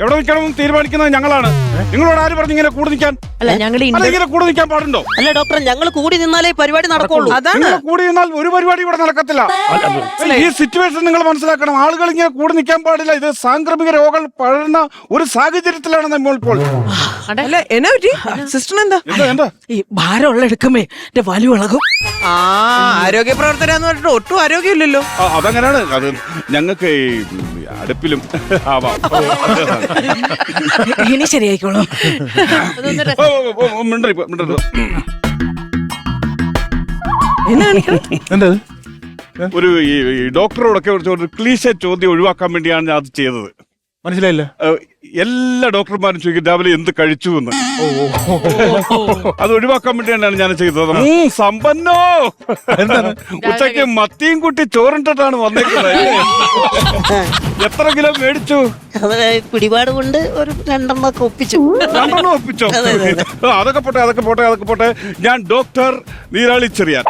എവിടെ നിൽക്കണം തീരുമാനിക്കുന്നത് ഞങ്ങളാണ്. നിങ്ങളോട് ആര് പറഞ്ഞു ഇങ്ങനെ കൂടി നിൽക്കാൻ? അല്ല ഞങ്ങൾ ഇങ്ങനെ കൂടി നിൽക്കാൻ പാടുണ്ടോ? അല്ല ഡോക്ടർ, ഞങ്ങൾ കൂടി നിന്നാലേ പരിപാടി നടക്കുള്ളൂ. അതാണ് കൂടി നിന്നാൽ ഒരു പരിപാടി ഇവിടെ നടക്കത്തില്ല. ഈ സിറ്റുവേഷൻ നിങ്ങൾ മനസ്സിലാക്കണം. ആളുകൾ ഇങ്ങനെ കൂടി നിൽക്കാൻ പാടില്ല. ഇത് സാംക്രമിക രോഗങ്ങൾ പടരുന്ന ഒരു സാഹചര്യത്തിലാണ് നമ്മൾ ഇപ്പോൾ. അല്ല എന്നാ പറ്റി സിസ്റ്റർ? എന്താ ഈ ഭാരമുള്ള എടുക്കുമേ എന്റെ വലി ഇളകും. ആരോഗ്യ പ്രവർത്തകരാന്ന് പറഞ്ഞിട്ട് ഒട്ടും ആരോഗ്യമില്ലല്ലോ. അതങ്ങനെയാണ്. അത് ഞങ്ങൾക്ക് അടുപ്പിലും ആവാം. ഇനി ശരിയായിക്കോളും. ഒരു ഡോക്ടറോടൊക്കെ ഒരു ക്ലീശ ചോദ്യം ഒഴിവാക്കാൻ വേണ്ടിയാണ് ഞാൻ അത് ചെയ്തത്. മനസ്സിലായില്ല. എല്ലാ ഡോക്ടർമാരും ചോദിക്കും രാവിലെ എന്ത് കഴിച്ചു എന്ന്. അത് ഒഴിവാക്കാൻ വേണ്ടിയാണ് ഞാൻ ചെയ്തത്. സമ്പന്നോ, ഉച്ചയ്ക്ക് മത്തിയും കൂട്ടി ചോറിട്ടിട്ടാണ് വന്നേക്കുന്നത്. എത്ര കിലോ മേടിച്ചു? പിടിപാട് കൊണ്ട് ഒരു 2 ഒപ്പിച്ചു. 2 ഒപ്പിച്ചോ? അതൊക്കെ പോട്ടെ. ഞാൻ ഡോക്ടർ നീരാളി ചെറിയാൻ.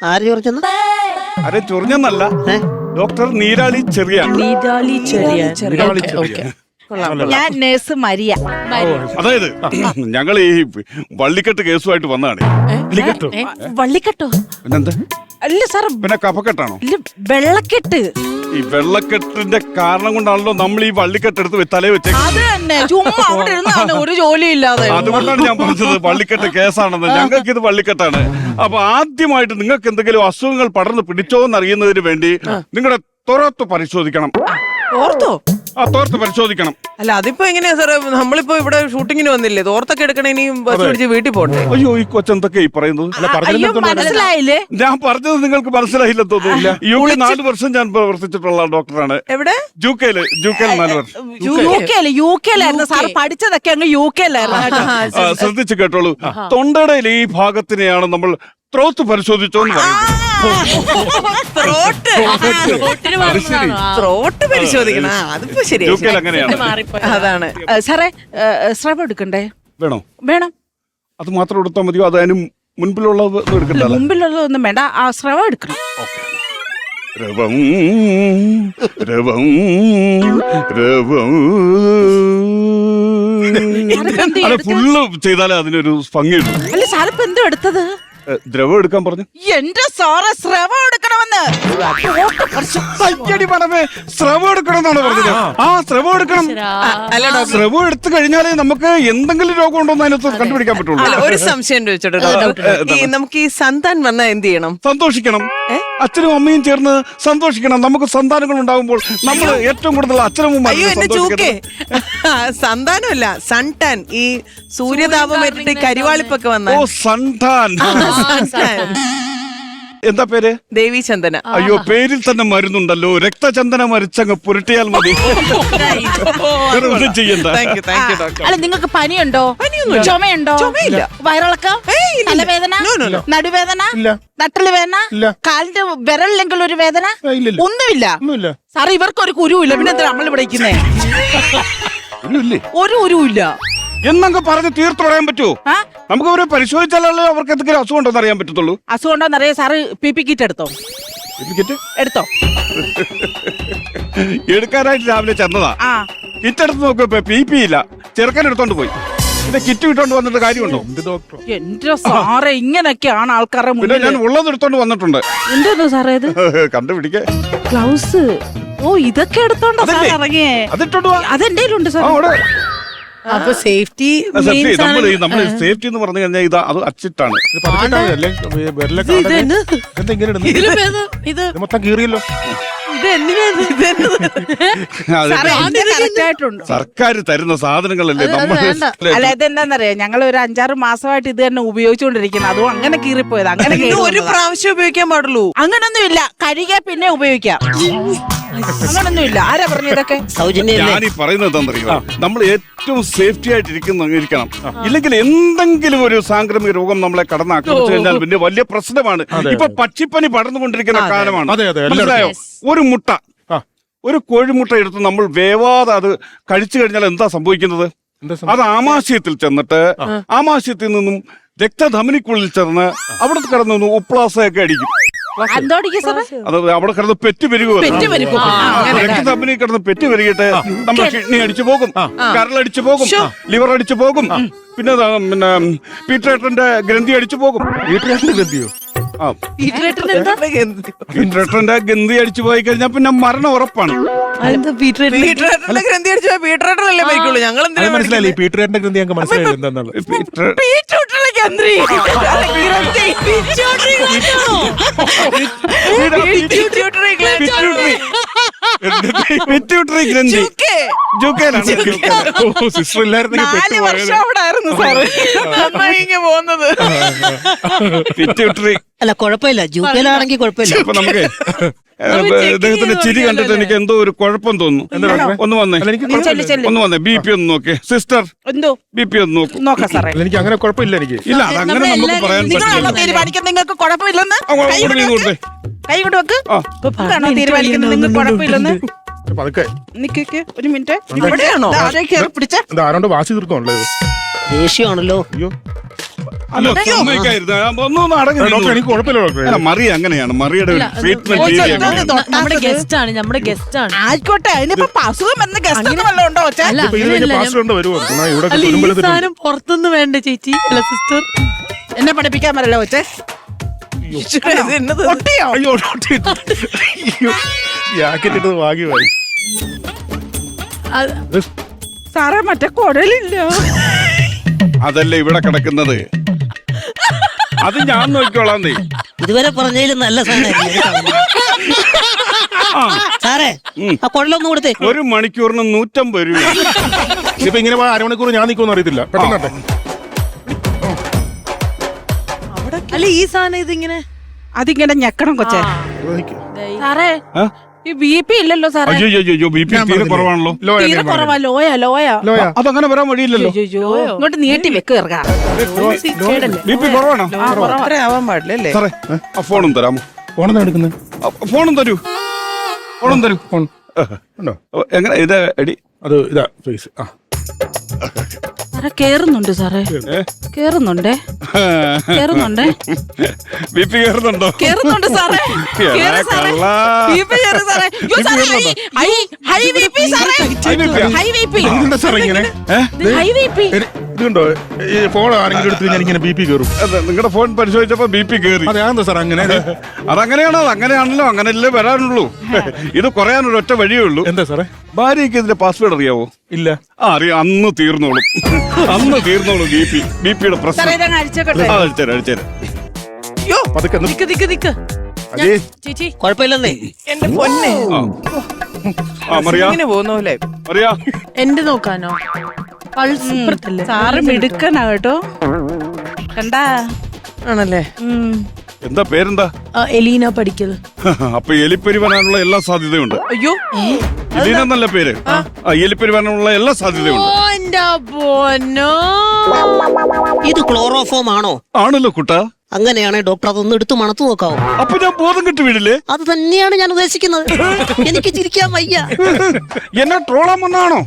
ആര് ചോദിച്ചെന്ന്? ആരെ ചൊറിഞ്ഞെന്നല്ല, ഡോക്ടർ നീരാളി ചെറിയാൻ. ഞാൻ നേഴ്സ് മരിയ. അതായത് ഞങ്ങൾ ഈ വള്ളിക്കെട്ട് കേസുമായിട്ട് വന്നതാണ്. വള്ളിക്കെട്ടോ? പിന്നെന്താ? അല്ല സാർ, പിന്നെ കഫക്കെട്ടാണോ? ഇല്ല, വെള്ളക്കെട്ട്. ഈ വെള്ളക്കെട്ടിന്റെ കാരണം കൊണ്ടാണല്ലോ നമ്മൾ ഈ വള്ളിക്കെട്ട് എടുത്ത് തലേ വെച്ചേക്കുന്നത്. അത് തന്നെ, ചുമ്മാ അവിടെ ഇരുന്നാണ് ഒരു ജോലി ഇല്ലാതെ. അതുകൊണ്ടാണ് ഞാൻ പറഞ്ഞത് വള്ളിക്കെട്ട് കേസാണെന്ന്. ഞങ്ങൾക്ക് ഇത് വള്ളിക്കെട്ടാണ്. അപ്പൊ ആദ്യമായിട്ട് നിങ്ങൾക്ക് എന്തെങ്കിലും അസുഖങ്ങൾ പടർന്ന് പിടിച്ചോ എന്നറിയുന്നതിന് വേണ്ടി നിങ്ങളുടെ തൊറത്ത് പരിശോധിക്കണം. ഓർത്തോ? തോർത്ത് പരിശോധിക്കണം. അല്ല അതിപ്പോ എങ്ങനെയാ സാറേ? നമ്മളിപ്പോ ഇവിടെ ഷൂട്ടിങ്ങിന് വന്നില്ലേ? തോർത്തൊക്കെ എടുക്കണേ, ഇനിയും ബസ് പിടിച്ച് വീട്ടിൽ പോട്ടെ. അയ്യോ, ഈ കൊച്ചെന്തൊക്കെ ഈ പറയുന്നത്? മനസ്സിലായില്ലേ? ഞാൻ പറഞ്ഞത് നിങ്ങൾക്ക് മനസ്സിലായില്ലെന്ന് തോന്നുന്നില്ല. UK 4 വർഷം ഞാൻ പ്രവർത്തിച്ചിട്ടുള്ള ഡോക്ടറാണ്. എവിടെ? UK-ല് 4 വർഷം. യുകെയിലായിരുന്നു സാർ പഠിച്ചതൊക്കെ അങ്ങ് യുകെയിലായിരുന്നു. ശ്രദ്ധിച്ചു കേട്ടോളൂ. തൊണ്ടയുടെ ഈ ഭാഗത്തിനെയാണ് നമ്മൾ ത്രോത്ത് പരിശോധിച്ചോന്ന് പറയുന്നത്. ത്രോട്ട് പരിശോധിക്കണം. അതിപ്പോ ശരി. UK-ൽ അങ്ങനെയാണ്. അതാണ് സാറേ, സ്രവം എടുക്കണ്ടേ? വേണോ? വേണം. അത് മാത്രം എടുത്താൽ മതിയോ? അത് അതിന് മുൻപിലുള്ളത് എടുക്കണ്ട? മുമ്പിലുള്ളതൊന്നും വേണ്ട, ആ സ്രവം എടുക്കണം. രവം രവം രവം. അത് ഫുള്ള് ചെയ്താലേ അതിനൊരു ഭംഗിയുള്ളൂ. അല്ല സാറിപ്പോ എന്തോ എടുത്തത്? ദ്രവം എടുക്കാൻ പറഞ്ഞു. എന്റെ സാറ് സ്രവം എടുക്കണമെന്ന്. സ്രവം എടുക്കണമെന്നാണ് പറഞ്ഞത്. സ്രവം എടുക്കണം. സ്രവം എടുത്തു കഴിഞ്ഞാലേ നമുക്ക് എന്തെങ്കിലും രോഗം ഉണ്ടോ എന്ന് അതിനകത്ത് കണ്ടുപിടിക്കാൻ പറ്റുള്ളൂ. അല്ല, ഒരു സംശയം ചോദിച്ചോട്ടെ. നമുക്ക് ഈ സന്താൻ വന്നാ എന്ത് ചെയ്യണം? സന്തോഷിക്കണം. അച്ഛനും അമ്മയും ചേർന്ന് സന്തോഷിക്കണം. നമുക്ക് സന്താനങ്ങൾ ഉണ്ടാകുമ്പോൾ നമ്മൾ ഏറ്റവും കൂടുതൽ അച്ഛനും അയ്യോ എന്റെ ചൂക്കേ, സന്താനമല്ല സൺടാൻ. ഈ സൂര്യതാപം ഏറ്റിട്ട് കരിവാളിപ്പൊക്കെ വന്ന സൺടാൻ. എന്താ പേര്? ദേവി ചന്ദന. അയ്യോ, പേരിൽ തന്നെ മരുന്നുണ്ടല്ലോ. രക്തചന്ദന മരിച്ചങ്ങ് പുരട്ടിയാൽ മതി. ചെയ്യണ്ട. അല്ല, നിങ്ങൾക്ക് പനിയുണ്ടോ? ചുമയുണ്ടോ? വയറിളക്കം? തലവേദന? നടുവേദന? നട്ടല് വേദന? കാലിന്റെ വിരലിലെങ്കിലും ഒരു വേദന? ഒന്നുമില്ല സാർ. ഇവർക്കൊരു കുരുവില്ല, പിന്നെ എന്താ നമ്മൾ ഇവിടെ ഇരിക്കുന്നേ? ഒരു കുരുവില്ല എന്നൊക്കെ പറഞ്ഞ് തീർത്തു പറയാൻ പറ്റുമോ? നമുക്ക് അവരെ പരിശോധിച്ചാലേ അവർക്ക് എന്തെങ്കിലും അസുഖം ഉണ്ടോന്ന് അറിയാൻ പറ്റത്തുള്ളൂ. അസുഖം ഉണ്ടോന്ന് അറിയാം. സാറ് PP കിറ്റ് എടുത്തോ? എടുത്തോ? എടുക്കാനായിട്ട് രാവിലെ ചെന്നതാ. കിറ്റ് എടുത്ത് നോക്കിയപ്പോ PP ഇല്ല. ചെറുക്കൻ എടുത്തോണ്ട് പോയി. പിന്നെ കിറ്റ് വിട്ടോണ്ട് വന്നിട്ട് കാര്യമുണ്ടോ? എന്റെ സാറേ, ഇങ്ങനെയൊക്കെയാണ് ആൾക്കാരുടെ മുന്നിൽ. ഞാൻ ഉള്ളത് എടുത്തോണ്ട് വന്നിട്ടുണ്ട്. എന്തോന്നു സാറേ ഇത്? കണ്ടുപിടിക്കേ. ഗ്ലൗസ്. ഇതൊക്കെ എടുത്തോണ്ടോ സാർ ഇറങ്ങിയേ? അതെന്റെ ഉണ്ട് സാർ. അപ്പൊ സേഫ്റ്റി നമ്മള് സേഫ്റ്റി എന്ന് പറഞ്ഞു കഴിഞ്ഞാൽ ഇത് അത് അച്ചിട്ടാണ്. മൊത്തം കീറിയല്ലോ. സർക്കാർ തരുന്ന സാധനങ്ങളല്ലേ നമ്മൾ. അല്ല, ഇതെന്താന്നറിയാം, ഞങ്ങൾ ഒരു 5-6 മാസമായിട്ട് ഇത് തന്നെ ഉപയോഗിച്ചുകൊണ്ടിരിക്കുന്നത്. അതും അങ്ങനെ കീറിപ്പോയത്. അങ്ങനെ ഒരു പ്രാവശ്യം ഉപയോഗിക്കാൻ പാടുള്ളൂ. അങ്ങനൊന്നും ഇല്ല. കഴുകിയാ പിന്നെ ഉപയോഗിക്കാം. അങ്ങനൊന്നും ഇല്ല. ആരാ പറഞ്ഞു ഇതൊക്കെ? ഞാനീ പറയുന്നത് എന്താണെന്നറിയോ, നമ്മൾ ഏറ്റവും സേഫ്റ്റി ആയിട്ട് ഇരിക്കണം. ഇല്ലെങ്കിൽ എന്തെങ്കിലും ഒരു സാംക്രമിക രോഗം നമ്മളെ കടന്നാക്രമിച്ചു കഴിഞ്ഞാൽ പിന്നെ വലിയ പ്രശ്നമാണ്. ഇപ്പൊ പക്ഷിപ്പനി പടർന്നുകൊണ്ടിരിക്കുന്ന കാലമാണ്. മനസ്സിലായോ? ഒരു കോഴിമുട്ട എടുത്ത് നമ്മൾ വേവാതെ അത് കഴിച്ചു കഴിഞ്ഞാൽ എന്താ സംഭവിക്കുന്നത്? അത് ആമാശയത്തിൽ ചെന്നിട്ട് ആമാശയത്തിൽ നിന്നും രക്തധമനിക്കുള്ളിൽ ചേർന്ന് അവിടെ കിടന്നു ഉപ്ലാസയൊക്കെ അടിക്കും. എന്തോടിക്കും സാറേ? അത് അവിടെ കിടന്ന് പെറ്റ് പെറ്റ് പെരുകും. രക്തധമനി കിടന്ന് പെറ്റ് പെരുകിയിട്ട് നമ്മുടെ കിഡ്നി അടിച്ചു പോകും, കരളടിച്ചു പോകും, ലിവർ അടിച്ചു പോകും, പിന്നെ പീറ്ററേറ്ററിന്റെ ഗ്രന്ഥി അടിച്ചു പോകും. പീറ്ററേറ്ററിന്റെ ഗ്രന്ഥിയോ? പീറ്ററേറ്ററിന്റെ ഗ്രന്ഥി അടിച്ചു പോയി കഴിഞ്ഞാൽ പിന്നെ മരണം ഉറപ്പാണ്. പീറ്ററേറ്ററിന്റെ ഗ്രന്ഥി അടിച്ചാൽ പീറ്ററേറ്ററല്ലേ മരിക്കുള്ളൂ. ഞങ്ങൾ അത് മനസ്സിലായില്ലേ? ഈ പീറ്ററേറ്ററിന്റെ ഗ്രന്ഥി ഞങ്ങൾക്ക് മനസ്സിലായില്ല എന്താന്നുള്ളത്. പിറ്റ്യൂട്ടറി ഗ്രന്ഥി സിസ്റ്റർ ഇല്ലായിരുന്നെങ്കിൽ പോകുന്നത്. പിറ്റ്യൂട്ടറി അല്ല കുഴപ്പമില്ല, ജൂക്കയിലാണെങ്കിൽ കുഴപ്പമില്ല. അപ്പൊ നമുക്ക് ഇദ്ദേഹത്തിന്റെ ചിരി കണ്ടിട്ട് എനിക്ക് എന്തോ ഒരു കുഴപ്പം തോന്നുന്നു. ഒന്ന് വന്നേ, ഒന്ന് വന്നേ, ബി പി ഒന്ന് നോക്കേ സിസ്റ്റർ. എന്തോ ബി പി ഒന്ന് നോക്കൂ. നോക്കാം സാറേ. എനിക്ക് അങ്ങനെ കുഴപ്പമില്ല. എനിക്ക് ഇല്ല, അതങ്ങനെ നമുക്ക് പറയാൻ പറ്റില്ല. തീരുമാനിക്കാൻ നിങ്ങൾക്ക് കുഴപ്പമില്ലെന്ന് കൈ കൊണ്ട് വെക്ക്. ആ. ഇതാണോ തീരുമാനിക്കുന്നത് നിങ്ങൾക്ക് കുഴപ്പമില്ലെന്ന്? പതുക്കെ നിക്ക് ഒരു മിനിറ്റ്. ഇവിടെയാണോ? പിടിച്ച ഇത് ആരോണ്ട് വാശി തീർക്കാണല്ലോ. ദേഷ്യമാണല്ലോ. അയ്യോ അല്ല, സമ്മതിക്കായിരുന്നു. ഒന്നും അടങ്ങി ഡോക്ടർ, എനിക്ക് കുഴപ്പമില്ല ഡോക്ടർ. മറിയ അങ്ങനെയാണ്. മറിയുടെ ഒരു ട്രീറ്റ്മെന്റ് രീതി അങ്ങനെയാണ്. നമ്മുടെ ഗസ്റ്റ് ആണ്, നമ്മുടെ ഗസ്റ്റ് ആണ്. ആയിക്കോട്ടെ. അതിനിപ്പോ അസുഖം എന്ന ഗസ്റ്റ് വല്ലതും ഉണ്ടോ? അല്ല, ഇപ്പൊ ഇത് കഴിഞ്ഞ് പാസ് കൊണ്ട് വരുമോ? ഇവിടെ അല്ല, ഈ തുരുമ്പലത്തിൽ സാധനം പുറത്തുനിന്ന് വേണ്ട ചേച്ചി. അല്ല സിസ്റ്റർ, എന്നെ പഠിപ്പിക്കാൻ പറ്റല്ലോ വെച്ചേ. ഒട്ടിയോ? അയ്യോ ജാക്കറ്റ് ഇട്ടത് ഭാഗ്യമായി. സാറേ മറ്റേ കുടലില്ല. അതല്ലേ ഇവിടെ കിടക്കുന്നത്. അത് ഞാൻ നോക്കിക്കോളാം. നീ ഇതുവരെ പറഞ്ഞതിലും നല്ല സാധനമായിരുന്നു. സാറേ ആ കുഴലൊന്നും കൊടുത്തേ. 1 മണിക്കൂറിന് 150 രൂപ. ഇപ്പൊ ഇങ്ങനെ പോയാൽ അരമണിക്കൂർ ഞാൻ നിൽക്കുമെന്ന് അറിയത്തില്ല. പെട്ടെന്നാട്ടെ. അല്ല ഈ സാധനം ഇതിങ്ങനെ അതിങ്ങനെ ഞെക്കണം കൊച്ചേ. സാറേ ഈ ബി പി ഇല്ലല്ലോ സാറേ. അയ്യോ ബി പി തീരെ കുറവാണല്ലോ. തീരെ കുറവാ. ലോയാ. അതങ്ങനെ വരാൻ വഴിയില്ലല്ലോ. ഇങ്ങോട്ട് നീട്ടി വെക്ക് ഇറങ്ങാ. ബി പി കുറവാണോ? അത്ര ആവാൻ പാടില്ലല്ലേ? സാറേ ആ ഫോണും തരാമോ? ഫോണെന്നാ എടുക്കുന്നത്? ഫോണും തരൂ. ഫോണും തരൂ. ഫോൺ ഉണ്ടോ? എങ്ങനെ ഇത് എടി? അത് ഇതാ ഫേസ്. ആ സാറേ കേറുന്നുണ്ട്. സാറേ കേറുന്നുണ്ടേ. B P കയറുന്നുണ്ടോ? കേറുന്നുണ്ട് സാറേ. കേറ് സാറേ. BP കേറ് സാറേ. യ്യോ സാറേ, ഹൈ BP സാറേ. High BP. ഇതെന്താ സാറേ ഇങ്ങനെ? High BP. ഇതുണ്ടോ? ഈ ഫോൺ ആരെങ്കിലും എടുത്ത് കഴിഞ്ഞാൽ ഇങ്ങനെ ബി പി കയറും. നിങ്ങളുടെ ഫോൺ പരിശോധിച്ചപ്പോ ബി പി കയറി. അതെന്താ സാർ അങ്ങനെ? അതങ്ങനെയാണോ? അങ്ങനെയാണല്ലോ. അങ്ങനെയല്ലേ വരാനുള്ളൂ. ഇത് കുറയാനൊരു ഒറ്റ വഴിയേ ഉള്ളൂ. എന്താ സാറേ? ഭാര്യയ്ക്ക് ഇതിന്റെ പാസ്വേഡ് അറിയാവോ? ഇല്ല. അറിയാം. അന്ന് തീർന്നോളും. ബി പിയുടെ പ്രശ്നം. സാറേ ഇതങ്ങ് അഴിച്ചേക്കട്ടെ. അഴിച്ചേരാ. പതുക്കെ ഒന്ന്. നിക്ക് അജയ് ചേച്ചി. കുഴപ്പമില്ലെന്നേ. എന്റെ പൊന്നെ മറിയാ ഇങ്ങനെ പോകുന്നോലെ. മറിയാ എന്റെ നോക്കാനോ? പൾസ് ഇപ്പുറത്തല്ലേ? സാറ് മിടുക്കനാ കേട്ടോ. കണ്ടാ ആണല്ലേ? എന്താ പേരെന്താ? എലീന പഠിക്കൽ. അപ്പൊ എലിപ്പരി വരാനുള്ള എല്ലാ സാധ്യതയുണ്ട്. അയ്യോ എലീന എന്നല്ല പേര്. എലിപ്പരി വരാനുള്ള എല്ലാ സാധ്യതയുണ്ട്. എന്റെ പൊന്നോ, ഇത് ക്ലോറോഫോം ആണോ? ആണല്ലോ കുട്ടാ. അങ്ങനെയാണെ ഡോക്ടർ അതൊന്ന് എടുത്ത് മണത്തു നോക്കാവോ? അപ്പൊ ഞാൻ ബോധം കിട്ടി വീടില്ലേ? അത് തന്നെയാണ് ഞാൻ ഉദ്ദേശിക്കുന്നത്. എനിക്ക് ചിരിക്കാൻ വയ്യ. എന്നെ ട്രോളാൻ വന്നാണോ?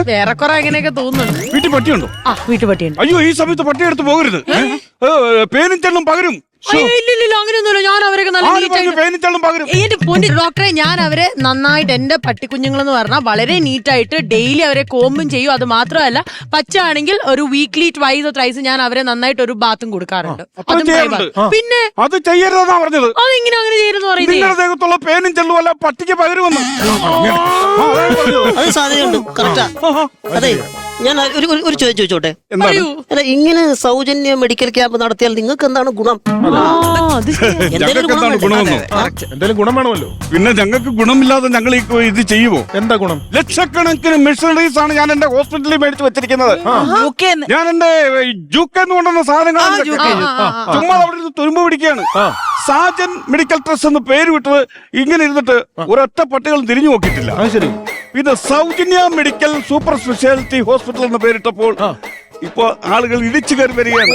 വേറെ കുറെ അങ്ങനെയൊക്കെ തോന്നുന്നുണ്ട്. വീട്ടിൽ പട്ടിയുണ്ടോ? ആ വീട്ടുപട്ടിയുണ്ട്. അയ്യോ ഈ സമയത്ത് പട്ടി എടുത്ത് പോകരുത്. പേനും ചെള്ളും പകരും. ഇല്ല അങ്ങനെയൊന്നുമില്ല. ഞാൻ അവരൊക്കെ നല്ല നീറ്റായിട്ട് പേനും ചെള്ളും പകരും. എന്റെ പൊന്നു ഡോക്ടറെ, ഞാൻ അവരെ നന്നായിട്ട്, എന്റെ പട്ടിക്കുഞ്ഞുങ്ങളെന്ന് പറഞ്ഞാൽ വളരെ നീറ്റായിട്ട് ഡെയിലി അവരെ കോമ്പും ചെയ്യും. അത് മാത്രമല്ല, പച്ചാണെങ്കിൽ ഒരു വീക്ക്ലി ട്വൈസ് ത്രൈസ് ഞാൻ അവരെ നന്നായിട്ട് ഒരു ബാത്തും കൊടുക്കാറുണ്ട്. അതും ചെയ്യാറുണ്ട്. പിന്നെ അത് ചെയ്യരുതെന്നാ പറഞ്ഞത്. അതെങ്ങനെ അങ്ങനെ ചെയ്യുന്നു പറയുന്നത്? നിങ്ങളുടെ ദേഹത്തുള്ള പേനും ചെള്ളും അല്ല പട്ടിക്ക് പകരുമെന്ന്. അത് സാധ്യതയുണ്ട്. കറക്റ്റാ. അതെ, ഞാൻ ഒരു ചോദ്യം ചോദിച്ചോട്ടെ. പറയൂ. അല്ല, ഇങ്ങനെ സൗജന്യ മെഡിക്കൽ ക്യാമ്പ് നടത്തിയാൽ നിങ്ങൾക്ക് എന്താണ് ഗുണം? ഞങ്ങൾക്ക് എന്താണ് ഗുണമെന്നോ? എന്തായാലും ഗുണം വേണമല്ലോ. പിന്നെ ഞങ്ങൾക്ക് ഗുണമില്ലാതെ ഞങ്ങൾ ഇത് ചെയ്യുമോ? എന്താ ഗുണം? ലക്ഷക്കണക്കിന് മെഷീനറീസ് ആണ് ഞാൻ എന്റെ ഹോസ്പിറ്റലിൽ മേടിച്ച് വെച്ചിരിക്കുന്നത്. ഞാൻ എന്റെ ജൂക്കെന്ന് കൊണ്ടുവന്ന സാധനങ്ങൾ ചുമ്മാ അവിടെ ഇരുന്ന് തുരുമ്പ് പിടിക്കുകയാണ്. സാജൻ മെഡിക്കൽ ട്രസ്റ്റ് എന്ന് പേര് വിട്ടത് ഇങ്ങനെ ഇരുന്നിട്ട് ഒരൊറ്റ പട്ടികളും തിരിഞ്ഞു നോക്കിയിട്ടില്ല. ശരി. ഇത് സൗജന്യ മെഡിക്കൽ സൂപ്പർ സ്പെഷ്യാലിറ്റി ഹോസ്പിറ്റൽ എന്ന് പേരിട്ടപ്പോൾ ഇപ്പൊ ആളുകൾ ഇടിച്ചു കയറി വരികയാണ്.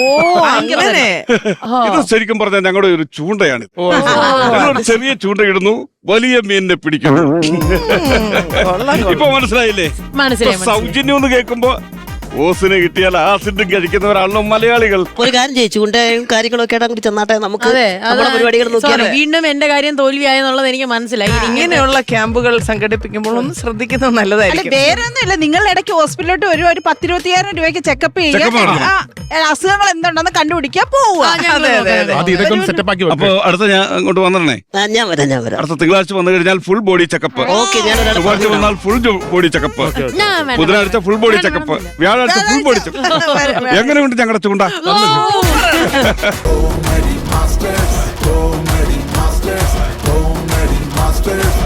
ഇത് ശരിക്കും പറഞ്ഞാൽ ഞങ്ങളുടെ ഒരു ചൂണ്ടയാണ്. ഞങ്ങളൊരു ചെറിയ ചൂണ്ട ഇടുന്നു, വലിയ മീനിനെ പിടിക്കുന്നു. ഇപ്പൊ മനസ്സിലായില്ലേ? സൗജന്യം എന്ന് കേൾക്കുമ്പോ ഓസിന് കിട്ടിയാൽ ആസിഡും കഴിക്കുന്നവരാണല്ലോ മലയാളികൾ. ഒരു കാര്യം ചെയ്യും, ചൂണ്ടയും കാര്യങ്ങളൊക്കെ ആയിട്ട് അങ്ങോട്ട് ചെന്നാട്ടെ, നമുക്ക് അതെ നമ്മുടെ പരിപാടികൾ നോക്കിയാലോ. വീണ്ടും എന്റെ കാര്യം തോൽവിയായെന്നുള്ളത് എനിക്ക് മനസ്സിലായി. ഇങ്ങനെയുള്ള ക്യാമ്പുകൾ സംഘടിപ്പിക്കുമ്പോൾ ഒന്ന് ശ്രദ്ധിക്കുന്നത് അല്ല നല്ലതായിരിക്കും. വേറെ ഒന്നുമില്ല, നിങ്ങൾ ഇടയ്ക്ക് ഹോസ്പിറ്റലിലോട്ട് ഒരു 10-20,000 രൂപയ്ക്ക് ചെക്കപ്പ് Check up ചെയ്യുക, നടത്തണം. അസുഖങ്ങൾ എന്തുണ്ടെന്ന് കണ്ടുപിടിക്കുക, പോവുക. അതെ അതെ അതെ. അത് ഇതൊക്കെ ഒന്ന് സെറ്റപ്പ് ആക്കി അപ്പൊ വെക്ക്. അടുത്ത ഞാൻ അങ്ങോട്ട് വന്നിരണേ. ഞാൻ വരാം. അടുത്ത തിങ്കളാഴ്ച വന്നു കഴിഞ്ഞാൽ ഫുൾ ബോഡി ചെക്കപ്പ്. ഓക്കെ, ഞാനൊരാൾ ചൊവ്വാഴ്ച വന്നാൽ ഫുൾ ബോഡി ചെക്കപ്പ്. ബുധനാഴ്ച ഫുൾ ബോഡി ചെക്കപ്പ്. വ്യാഴാഴ്ച ഫുൾ ബോഡി ചെക്കപ്പ്. എങ്ങനെയുണ്ട് ഞങ്ങളുടെ ചൂണ്ട? Comedy Masters, Comedy Masters, Comedy Masters.